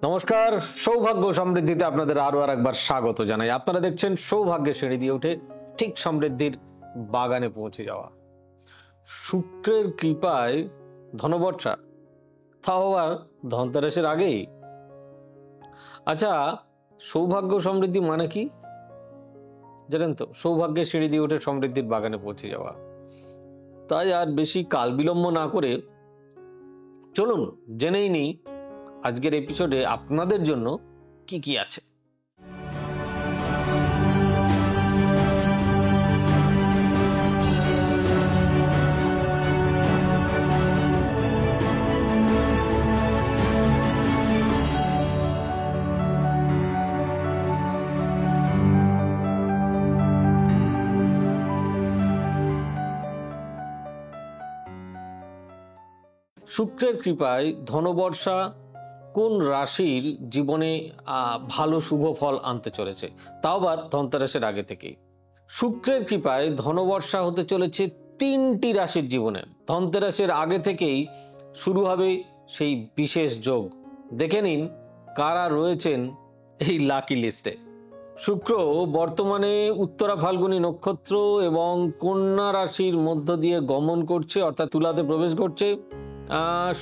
নমস্কার, সৌভাগ্য সমৃদ্ধিতে আপনাদের আরো একবার স্বাগত জানাই। আপনারা দেখছেন সৌভাগ্যের সিঁড়ি দিয়ে উঠে ঠিক সমৃদ্ধির বাগানে পৌঁছে যাওয়া। শুক্রের কৃপায় ধনবর্ষা, তাও আবার ধনতেরাসের আগেই। আচ্ছা, সৌভাগ্য সমৃদ্ধি মানে কি জানেন তো? সৌভাগ্যের সিঁড়ি দিয়ে উঠে সমৃদ্ধির বাগানে পৌঁছে যাওয়া। তাই আর বেশি কাল বিলম্ব না করে চলুন জেনেই নিই আজকের এপিসোডে আপনাদের জন্য কি কি আছে। শুক্রের কৃপায় ধনবর্ষা কোন রাশির জীবনে ভালো শুভ ফল আনতে চলেছে, তাও আবার ধনতেরাসের আগে থেকেই। শুক্রের কৃপায় ধনবর্ষা হতে চলেছে 3টি রাশির জীবনে। ধনতেরাসের আগে থেকেই শুরু হবে সেই বিশেষ যোগ। দেখে নিন কারা রয়েছেন এই লাকি লিস্টে। শুক্র বর্তমানে উত্তরা ফাল্গুনী নক্ষত্র এবং কন্যা রাশির মধ্য দিয়ে গমন করছে, অর্থাৎ তুলাতে প্রবেশ করছে।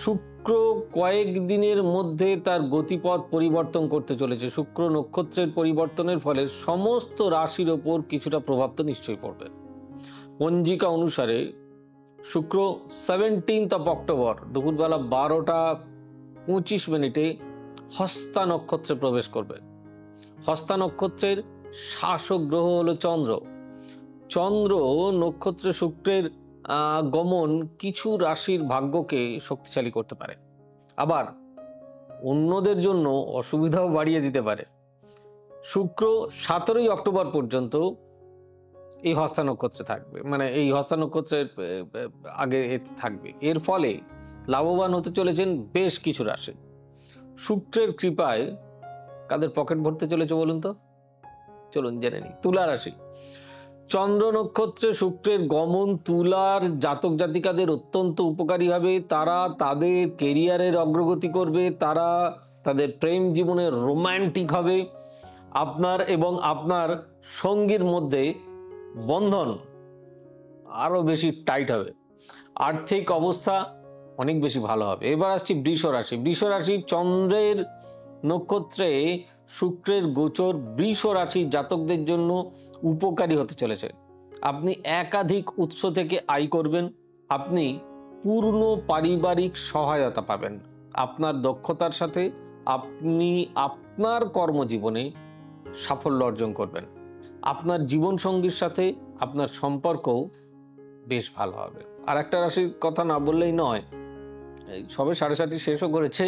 শুক্র কয়েক দিনের মধ্যে তার গতিপথ পরিবর্তন করতে চলেছে। শুক্র নক্ষত্রের পরিবর্তনের ফলে সমস্ত রাশির ওপর কিছুটা প্রভাব তো নিশ্চয়ই পড়বে। পঞ্জিকা অনুসারে শুক্র 17 অক্টোবর দুপুরবেলা 12:25 হস্তা নক্ষত্রে প্রবেশ করবে। হস্তা নক্ষত্রের শাসক গ্রহ হলো চন্দ্র। চন্দ্র নক্ষত্রে শুক্রের গমন কিছু রাশির ভাগ্যকে শক্তিশালী করতে পারে, আবার অন্যদের জন্য অসুবিধাও বাড়িয়ে দিতে পারে। শুক্র 17 অক্টোবর পর্যন্ত এই হস্তা নক্ষত্রে থাকবে, মানে এই হস্তা নক্ষত্রের আগে থাকবে। এর ফলে লাভবান হতে চলেছেন বেশ কিছু রাশি। শুক্রের কৃপায় কাদের পকেট ভরতে চলেছে বলুন তো? চলুন জেনে নিই। তুলা রাশি। চন্দ্র নক্ষত্রে শুক্রের গমন তুলার জাতক জাতিকাদের অত্যন্ত উপকারী হবে। তারা তাদের কেরিয়ারের অগ্রগতি করবে, তারা তাদের প্রেম জীবনে রোমান্টিক হবে। আপনার এবং আপনার সঙ্গীর মধ্যে বন্ধন আরো বেশি টাইট হবে। আর্থিক অবস্থা অনেক বেশি ভালো হবে। এবার আসছি বৃষ রাশি। বৃষ রাশি চন্দ্রের নক্ষত্রে শুক্রের গোচর বৃষ রাশির জাতকদের জন্য উপকারী হতে চলেছে। আপনি একাধিক উৎস থেকে আয় করবেন। আপনি পূর্ণ পারিবারিক সহায়তা পাবেন। আপনার দক্ষতার সাথে আপনি আপনার কর্মজীবনে সাফল্য অর্জন করবেন। আপনার জীবন সঙ্গীর সাথে আপনার সম্পর্কও বেশ ভালো হবে। আর একটা রাশির কথা না বললেই নয়, সবে 7.5 শেষও করেছে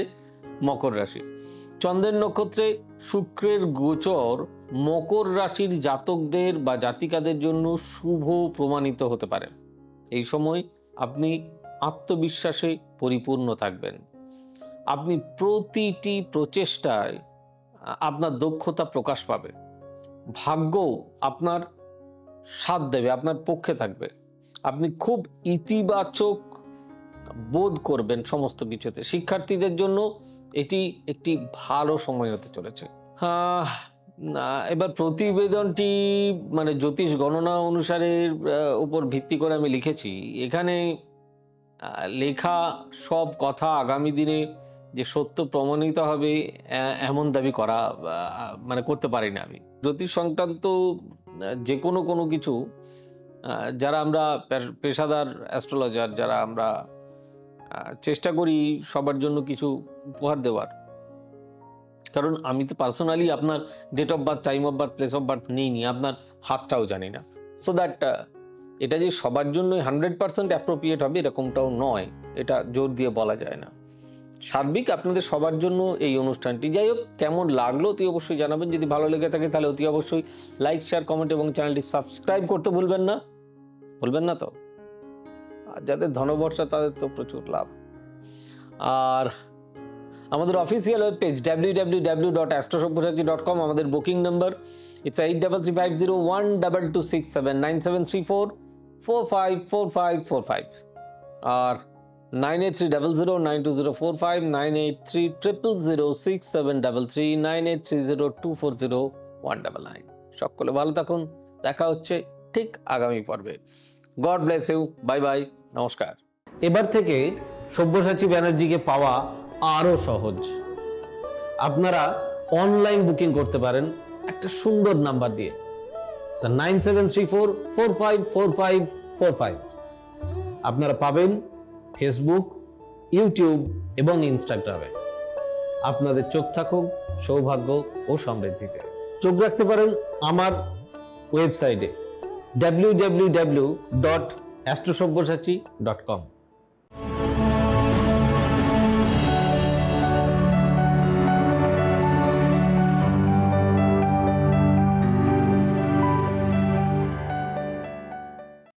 মকর রাশি। চন্দ্রের নক্ষত্রে শুক্রের গোচর মকর রাশির জাতকদের বা জাতিকাদের জন্য শুভ প্রমাণিত হতে পারে। এই সময় আপনি আত্মবিশ্বাসে পরিপূর্ণ থাকবেন। আপনি প্রতিটি প্রচেষ্টায় আপনার দক্ষতা প্রকাশ পাবে। ভাগ্য আপনার সাথ দেবে, আপনার পক্ষে থাকবে। আপনি খুব ইতিবাচক বোধ করবেন সমস্ত কিছুতে। শিক্ষার্থীদের জন্য এটি একটি ভালো সময় হতে চলেছে। এবার প্রতিবেদনটি মানে জ্যোতিষ গণনা অনুসারে উপর ভিত্তি করে আমি লিখেছি। এখানে লেখা সব কথা আগামী দিনে যে সত্য প্রমাণিত হবে এমন দাবি করা মানে করতে পারি না আমি। জ্যোতিষ সংক্রান্ত যে কোনো কিছু যারা আমরা পেশাদার অ্যাস্ট্রোলজার, যারা আমরা চেষ্টা করি সবার জন্য কিছু উপহার দেওয়ার, কারণ আমি তো পার্সোনালি আপনার date of birth, time of birth, place of birth নেইনি, আপনার হাতটাও জানি না। সো দ্যাট এটা যে সবার জন্য 100% অ্যাপ্রোপ্রিয়েট হবে এরকমটাও নয়, এটা জোর দিয়ে বলা যায় না। সার্বিক আপনাদের সবার জন্য এই অনুষ্ঠানটি। যাই হোক, কেমন লাগলো অতি অবশ্যই জানাবেন। যদি ভালো লেগে থাকে তাহলে অতি অবশ্যই লাইক, শেয়ার, কমেন্ট এবং চ্যানেলটি সাবস্ক্রাইব করতে ভুলবেন না তো। আর যাদের ধনবর্ষা তাদের তো প্রচুর লাভ। আর আমাদের অফিসিয়াল ওয়েব পেজ www.astrosabhyasachi.com, আমাদের বুকিং নাম্বার ইটস 8335012267 9734454545। আর 9830092045, 9830006733, 9830240199। সকলে ভালো থাকুন, দেখা হচ্ছে ঠিক আগামী পর্বে। God bless you, bye bye, নমস্কার। এবার থেকে সব্যসাচী ব্যানার্জিকে পাওয়া আরো সহজ। আপনারা অনলাইন বুকিং করতে পারেন একটা সুন্দর নাম্বার দিয়ে, 9734454545। আপনারা পাবেন ফেসবুক, ইউটিউব এবং ইনস্টাগ্রামে। আপনাদের চোখ থাকুক সৌভাগ্য ও সমৃদ্ধিতে। চোখ রাখতে পারেন আমার ওয়েবসাইটে www.astrosabbyasachi.com।